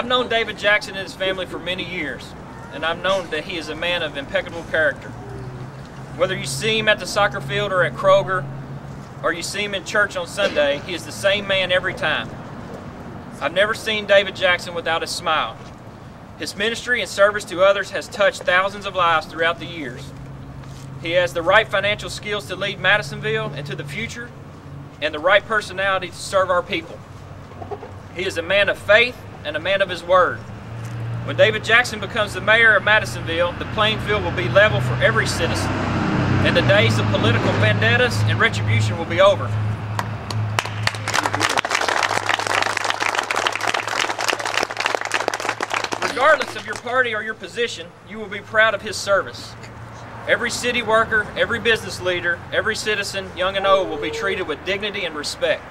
I've known David Jackson and his family for many years, and I've known that he is a man of impeccable character. Whether you see him at the soccer field or at Kroger, or you see him in church on Sunday, he is the same man every time. I've never seen David Jackson without a smile. His ministry and service to others has touched thousands of lives throughout the years. He has the right financial skills to lead Madisonville into the future, and the right personality to serve our people. He is a man of faith and a man of his word. When David Jackson becomes the mayor of Madisonville, the playing field will be level for every citizen, and the days of political vendettas and retribution will be over. Regardless of your party or your position, you will be proud of his service. Every city worker, every business leader, every citizen, young and old, will be treated with dignity and respect.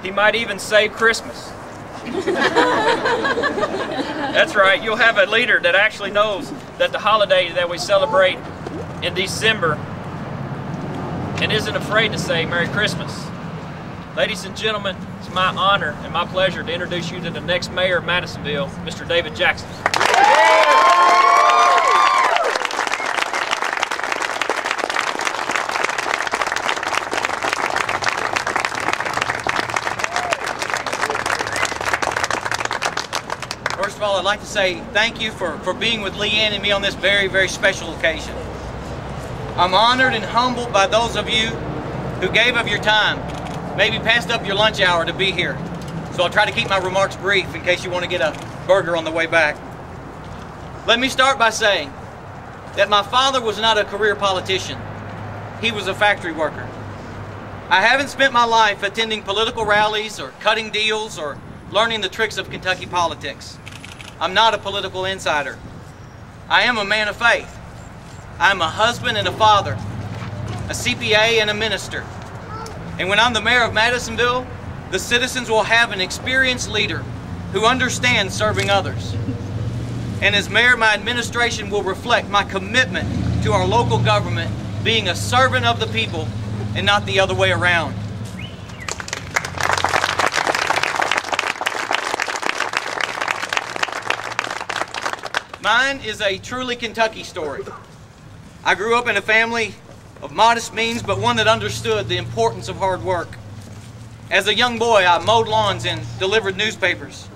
He might even save Christmas. That's right, you'll have a leader that actually knows that the holiday that we celebrate in December and isn't afraid to say Merry Christmas. Ladies and gentlemen, it's my honor and my pleasure to introduce you to the next mayor of Madisonville, Mr. David Jackson. First of all, I'd like to say thank you for being with Leanne and me on this very, very special occasion. I'm honored and humbled by those of you who gave of your time, maybe passed up your lunch hour to be here. So I'll try to keep my remarks brief in case you want to get a burger on the way back. Let me start by saying that my father was not a career politician. He was a factory worker. I haven't spent my life attending political rallies or cutting deals or learning the tricks of Kentucky politics. I'm not a political insider. I am a man of faith. I'm a husband and a father, a CPA and a minister. And when I'm the mayor of Madisonville, the citizens will have an experienced leader who understands serving others. And as mayor, my administration will reflect my commitment to our local government being a servant of the people and not the other way around. Mine is a truly Kentucky story. I grew up in a family of modest means, but one that understood the importance of hard work. As a young boy, I mowed lawns and delivered newspapers.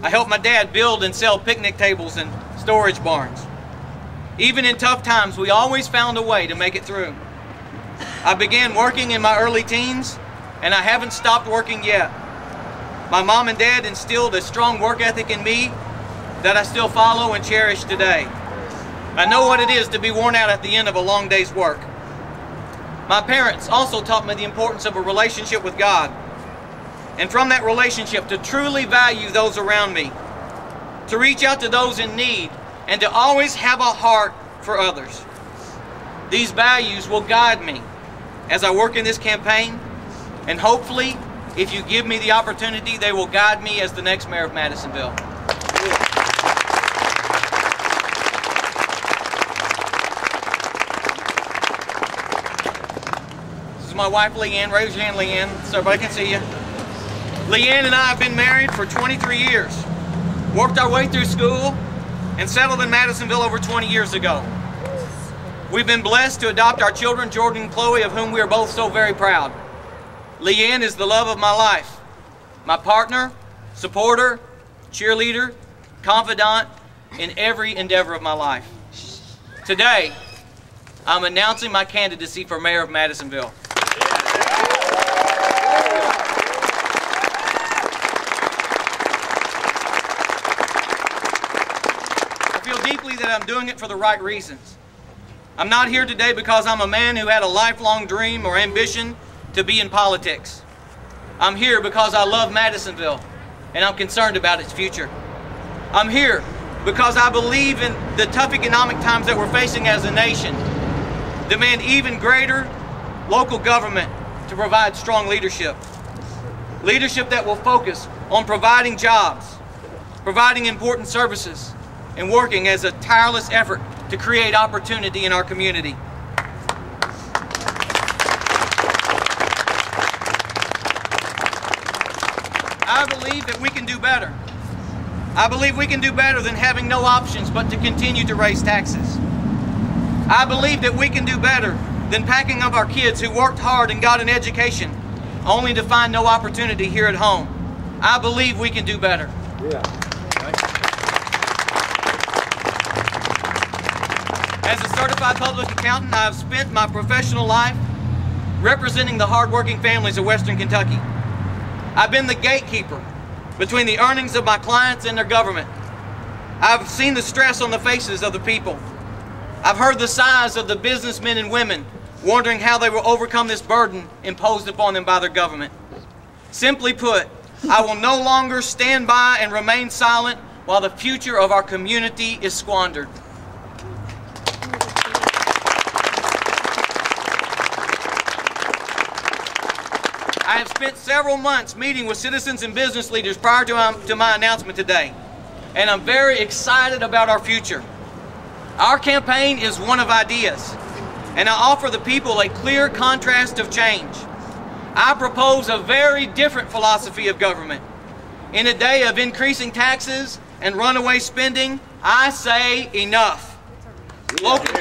I helped my dad build and sell picnic tables and storage barns. Even in tough times, we always found a way to make it through. I began working in my early teens, and I haven't stopped working yet. My mom and dad instilled a strong work ethic in me that I still follow and cherish today. I know what it is to be worn out at the end of a long day's work. My parents also taught me the importance of a relationship with God, and from that relationship to truly value those around me, to reach out to those in need, and to always have a heart for others. These values will guide me as I work in this campaign, and hopefully, if you give me the opportunity, they will guide me as the next mayor of Madisonville. This is my wife, Leanne. Raise your hand, Leanne, so everybody can see you. Leanne and I have been married for 23 years, worked our way through school, and settled in Madisonville over 20 years ago. We've been blessed to adopt our children, Jordan and Chloe, of whom we are both so very proud. Leanne is the love of my life, my partner, supporter, cheerleader, confidant in every endeavor of my life. Today, I'm announcing my candidacy for mayor of Madisonville. I feel deeply that I'm doing it for the right reasons. I'm not here today because I'm a man who had a lifelong dream or ambition to be in politics. I'm here because I love Madisonville and I'm concerned about its future. I'm here because I believe in the tough economic times that we're facing as a nation demand even greater local government to provide strong leadership. Leadership that will focus on providing jobs, providing important services, and working as a tireless effort to create opportunity in our community. I believe that we can do better. I believe we can do better than having no options but to continue to raise taxes. I believe that we can do better than packing up our kids who worked hard and got an education only to find no opportunity here at home. I believe we can do better. Yeah. As a certified public accountant, I have spent my professional life representing the hardworking families of Western Kentucky. I've been the gatekeeper between the earnings of my clients and their government. I've seen the stress on the faces of the people. I've heard the sighs of the businessmen and women wondering how they will overcome this burden imposed upon them by their government. Simply put, I will no longer stand by and remain silent while the future of our community is squandered. I have spent several months meeting with citizens and business leaders prior to my announcement today, and I'm very excited about our future. Our campaign is one of ideas, and I offer the people a clear contrast of change. I propose a very different philosophy of government. In a day of increasing taxes and runaway spending, I say enough. Local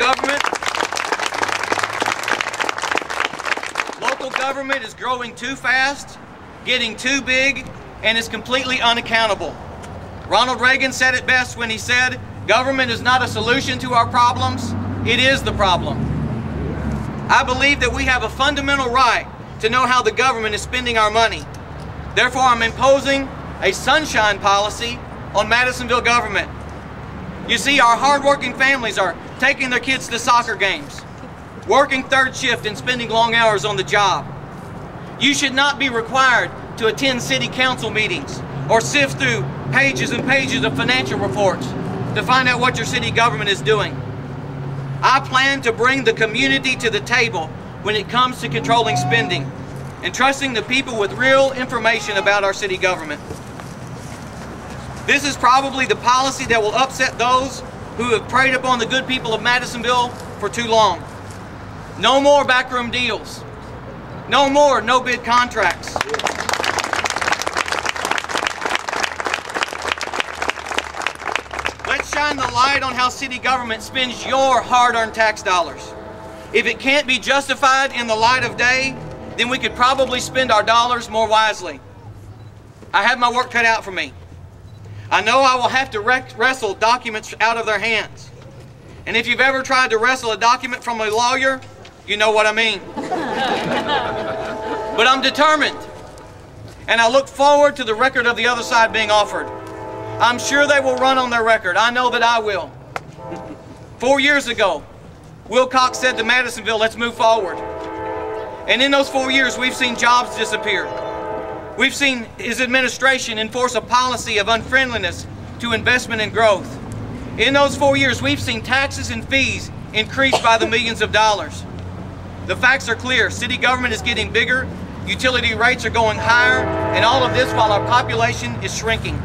government is growing too fast, getting too big, and is completely unaccountable. Ronald Reagan said it best when he said, "Government is not a solution to our problems, it is the problem." I believe that we have a fundamental right to know how the government is spending our money. Therefore, I'm imposing a sunshine policy on Madisonville government. You see, our hardworking families are taking their kids to soccer games, working third shift and spending long hours on the job. You should not be required to attend city council meetings or sift through pages and pages of financial reports to find out what your city government is doing. I plan to bring the community to the table when it comes to controlling spending and trusting the people with real information about our city government. This is probably the policy that will upset those who have preyed upon the good people of Madisonville for too long. No more backroom deals. No more no-bid contracts. Let's shine the light on how city government spends your hard-earned tax dollars. If it can't be justified in the light of day, then we could probably spend our dollars more wisely. I have my work cut out for me. I know I will have to wrestle documents out of their hands. And if you've ever tried to wrestle a document from a lawyer, you know what I mean. But I'm determined, and I look forward to the record of the other side being offered. I'm sure they will run on their record. I know that I will. 4 years ago, Wilcox said to Madisonville, "Let's move forward." And in those 4 years, we've seen jobs disappear. We've seen his administration enforce a policy of unfriendliness to investment and growth. In those 4 years, we've seen taxes and fees increase by the millions of dollars. The facts are clear. City government is getting bigger, utility rates are going higher, and all of this while our population is shrinking.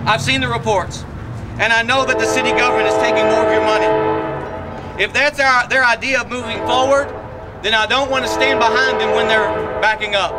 I've seen the reports, and I know that the city government is taking more of your money. If that's their idea of moving forward, then I don't want to stand behind them when they're backing up.